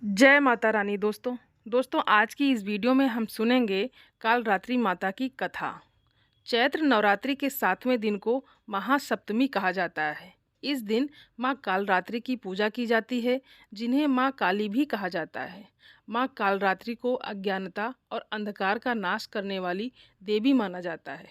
जय माता रानी। दोस्तों आज की इस वीडियो में हम सुनेंगे कालरात्रि माता की कथा। चैत्र नवरात्रि के 7वें दिन को महासप्तमी कहा जाता है। इस दिन माँ कालरात्रि की पूजा की जाती है, जिन्हें माँ काली भी कहा जाता है। माँ कालरात्रि को अज्ञानता और अंधकार का नाश करने वाली देवी माना जाता है,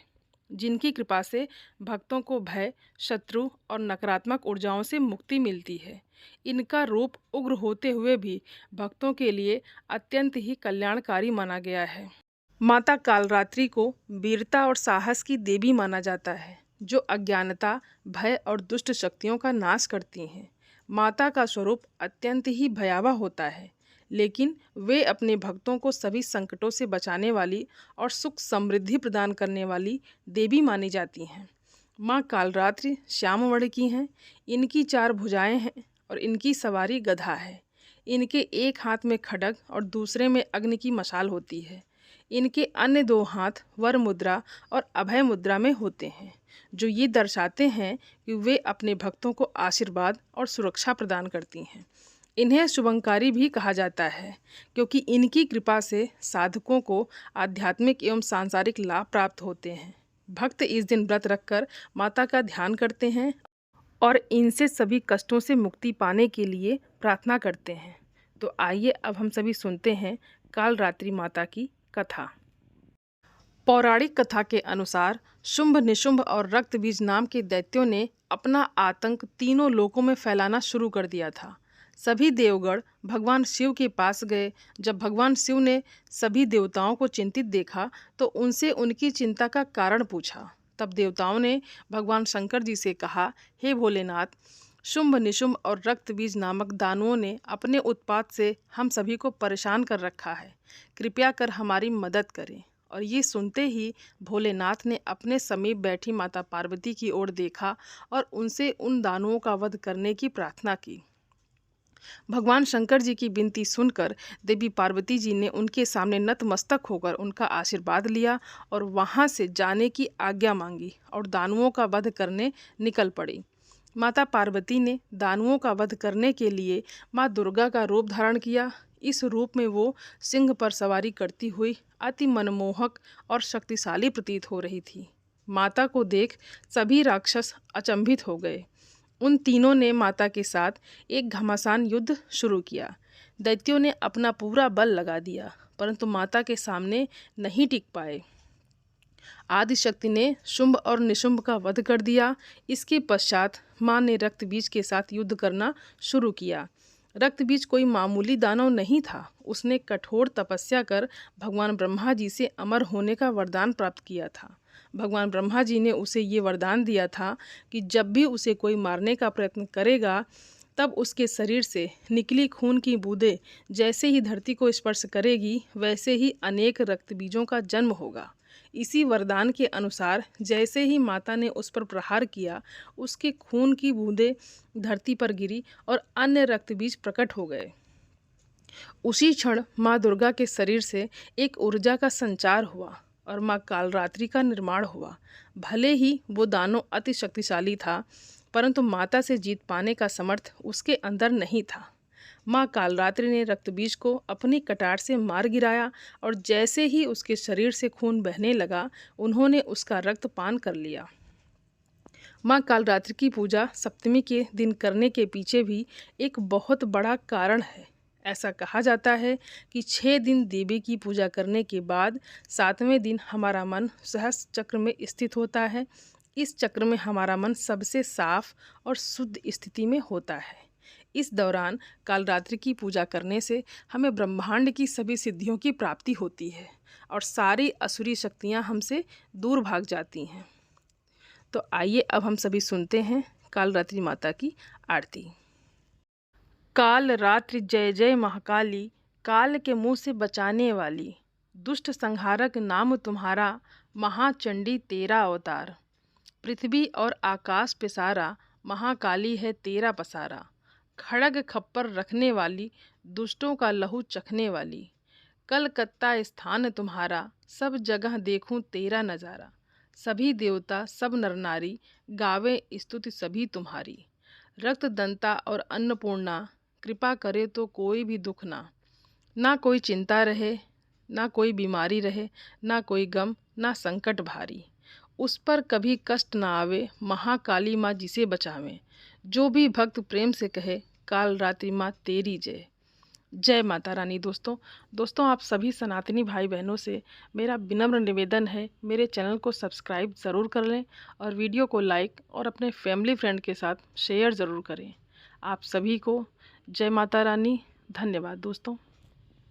जिनकी कृपा से भक्तों को भय, शत्रु और नकारात्मक ऊर्जाओं से मुक्ति मिलती है। इनका रूप उग्र होते हुए भी भक्तों के लिए अत्यंत ही कल्याणकारी माना गया है। माता कालरात्रि को वीरता और साहस की देवी माना जाता है, जो अज्ञानता, भय और दुष्ट शक्तियों का नाश करती हैं। माता का स्वरूप अत्यंत ही भयावह होता है, लेकिन वे अपने भक्तों को सभी संकटों से बचाने वाली और सुख समृद्धि प्रदान करने वाली देवी मानी जाती हैं। माँ कालरात्रि श्याम वर्ण की हैं। इनकी 4 भुजाएं हैं और इनकी सवारी गधा है। इनके एक हाथ में खड्ग और दूसरे में अग्नि की मशाल होती है। इनके अन्य 2 हाथ वर मुद्रा और अभय मुद्रा में होते हैं, जो ये दर्शाते हैं कि वे अपने भक्तों को आशीर्वाद और सुरक्षा प्रदान करती हैं। इन्हें शुभंकारी भी कहा जाता है, क्योंकि इनकी कृपा से साधकों को आध्यात्मिक एवं सांसारिक लाभ प्राप्त होते हैं। भक्त इस दिन व्रत रखकर माता का ध्यान करते हैं और इनसे सभी कष्टों से मुक्ति पाने के लिए प्रार्थना करते हैं। तो आइए अब हम सभी सुनते हैं कालरात्रि माता की कथा। पौराणिक कथा के अनुसार शुंभ, निशुंभ और रक्तबीज नाम के दैत्यों ने अपना आतंक तीनों लोकों में फैलाना शुरू कर दिया था। सभी देवगण भगवान शिव के पास गए। जब भगवान शिव ने सभी देवताओं को चिंतित देखा तो उनसे उनकी चिंता का कारण पूछा। तब देवताओं ने भगवान शंकर जी से कहा, हे भोलेनाथ, शुंभ, निशुंभ और रक्तबीज नामक दानवों ने अपने उत्पात से हम सभी को परेशान कर रखा है। कृपया कर हमारी मदद करें। और ये सुनते ही भोलेनाथ ने अपने समीप बैठी माता पार्वती की ओर देखा और उनसे उन दानवों का वध करने की प्रार्थना की। भगवान शंकर जी की विनती सुनकर देवी पार्वती जी ने उनके सामने नतमस्तक होकर उनका आशीर्वाद लिया और वहां से जाने की आज्ञा मांगी और दानवों का वध करने निकल पड़ी। माता पार्वती ने दानवों का वध करने के लिए माँ दुर्गा का रूप धारण किया। इस रूप में वो सिंह पर सवारी करती हुई अति मनमोहक और शक्तिशाली प्रतीत हो रही थी। माता को देख सभी राक्षस अचंभित हो गए। उन तीनों ने माता के साथ एक घमासान युद्ध शुरू किया। दैत्यों ने अपना पूरा बल लगा दिया, परंतु माता के सामने नहीं टिक पाए। आदिशक्ति ने शुंभ और निशुंभ का वध कर दिया। इसके पश्चात माँ ने रक्तबीज के साथ युद्ध करना शुरू किया। रक्तबीज कोई मामूली दानव नहीं था। उसने कठोर तपस्या कर भगवान ब्रह्मा जी से अमर होने का वरदान प्राप्त किया था। भगवान ब्रह्मा जी ने उसे ये वरदान दिया था कि जब भी उसे कोई मारने का प्रयत्न करेगा, तब उसके शरीर से निकली खून की बूंदें जैसे ही धरती को स्पर्श करेगी, वैसे ही अनेक रक्तबीजों का जन्म होगा। इसी वरदान के अनुसार जैसे ही माता ने उस पर प्रहार किया, उसके खून की बूंदें धरती पर गिरी और अन्य रक्तबीज प्रकट हो गए। उसी क्षण माँ दुर्गा के शरीर से एक ऊर्जा का संचार हुआ और माँ कालरात्रि का निर्माण हुआ। भले ही वो दानव अति शक्तिशाली था, परंतु माता से जीत पाने का समर्थ उसके अंदर नहीं था। माँ कालरात्रि ने रक्तबीज को अपनी कटार से मार गिराया और जैसे ही उसके शरीर से खून बहने लगा, उन्होंने उसका रक्त पान कर लिया। माँ कालरात्रि की पूजा सप्तमी के दिन करने के पीछे भी एक बहुत बड़ा कारण है। ऐसा कहा जाता है कि 6 दिन देवी की पूजा करने के बाद 7वें दिन हमारा मन सहस्त्र चक्र में स्थित होता है। इस चक्र में हमारा मन सबसे साफ और शुद्ध स्थिति में होता है। इस दौरान कालरात्रि की पूजा करने से हमें ब्रह्मांड की सभी सिद्धियों की प्राप्ति होती है और सारी असुरी शक्तियाँ हमसे दूर भाग जाती हैं। तो आइए अब हम सभी सुनते हैं कालरात्रि माता की आरती। काल रात्रि जय जय महाकाली, काल के मुंह से बचाने वाली, दुष्ट संहारक नाम तुम्हारा, महाचंडी तेरा अवतार। पृथ्वी और आकाश पे सारा, महाकाली है तेरा पसारा। खड़ग खप्पर रखने वाली, दुष्टों का लहू चखने वाली। कलकत्ता स्थान तुम्हारा, सब जगह देखूं तेरा नज़ारा। सभी देवता सब नर नारी, गावे स्तुति सभी तुम्हारी। रक्तदंता और अन्नपूर्णा, कृपा करे तो कोई भी दुख ना कोई चिंता रहे, ना कोई बीमारी रहे, ना कोई गम, ना संकट भारी। उस पर कभी कष्ट ना आवे, महाकाली माँ जिसे बचावे। जो भी भक्त प्रेम से कहे, काल रात्रि माँ तेरी जय। जय माता रानी। दोस्तों आप सभी सनातनी भाई बहनों से मेरा विनम्र निवेदन है, मेरे चैनल को सब्सक्राइब ज़रूर कर लें और वीडियो को लाइक और अपने फैमिली फ्रेंड के साथ शेयर ज़रूर करें। आप सभी को जय माता रानी। धन्यवाद दोस्तों।